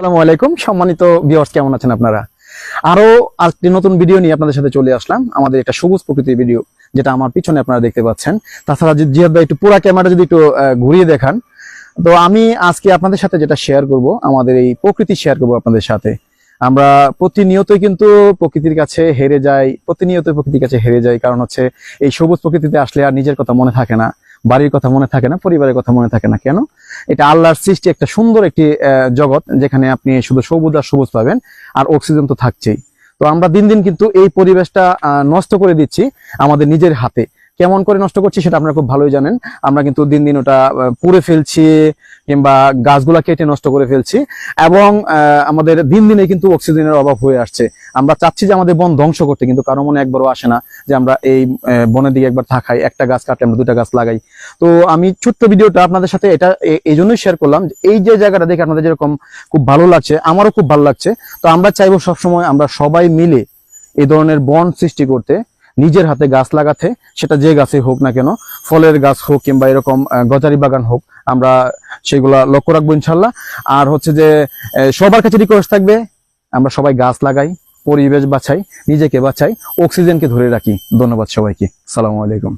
আসসালামু আলাইকুম সম্মানিত ভিউয়ার্স, কেমন আছেন আপনারা? আরো আরেকটি নতুন ভিডিও নিয়ে আপনাদের সাথে চলে আসলাম। আমাদের একটা সবুজ প্রকৃতির ভিডিও, যেটা আমার পিছনে আপনারা দেখতে পাচ্ছেন। তাছাড়া জিয়াদ ভাই একটু পুরো ক্যামেরাটা যদি একটু ঘুরিয়ে দেখান, তো আমি আজকে আপনাদের সাথে যেটা শেয়ার করব, আমাদের এই প্রকৃতি শেয়ার করব আপনাদের সাথে। আমরা প্রতিনিয়তই কিন্তু প্রকৃতির কাছে হেরে যাই, প্রকৃতির কাছে হেরে যাই। কারণ হচ্ছে এই সবুজ প্রকৃতিতে আসলে আর নিজের কথা মনে থাকে না, বাড়ির কথা মনে থাকে না, পরিবারের কথা মনে থাকে না। কেন? এটা আল্লাহর সৃষ্টি একটা সুন্দর একটি জগৎ, যেখানে আপনি শুধু সবুজ আর সবুজ পাবেন, আর অক্সিজেন তো থাকছেই। তো আমরা দিন দিন কিন্তু এই পরিবেশটা নষ্ট করে দিচ্ছি আমাদের নিজের হাতে। কেমন করে নষ্ট করছি সেটা আপনারা খুব ভালোই জানেন। আমরা কিন্তু দিন দিন ওটা পুড়ে ফেলছি, কিংবা গাছগুলা কেটে নষ্ট করে ফেলছি, এবং আমাদের দিন দিনে কিন্তু অক্সিজেনের অভাব হয়ে আসছে। আমরা চাচ্ছি যে আমাদের বন ধ্বংস করতে, কিন্তু কারো মনে একবারও আসে না যে আমরা এই বনের দিকে একবার থাকাই, একটা গাছ কাটলে আমরা দুটা গাছ লাগাই। তো আমি ছোট্ট ভিডিওটা আপনাদের সাথে এটা এই জন্যই শেয়ার করলাম, এই যে জায়গাটা দেখে আপনাদের যেরকম খুব ভালো লাগছে, আমারও খুব ভালো লাগছে। তো আমরা চাইবো সবসময় আমরা সবাই মিলে এই ধরনের বন সৃষ্টি করতে, নিজের হাতে গাছ লাগাতে। সেটা যে গাছে হোক না কেন, ফলের গাছ হোক কিংবা এরকম গজারি বাগান হোক, আমরা সেগুলা লক্ষ্য রাখবো ইনশাল্লাহ। আর হচ্ছে যে সবার কাছে রিকোয়েস্ট থাকবে, আমরা সবাই গাছ লাগাই, পরিবেশ বাঁচাই, নিজেকে বাঁচাই, অক্সিজেনকে ধরে রাখি। ধন্যবাদ সবাইকে। আসসালামু আলাইকুম।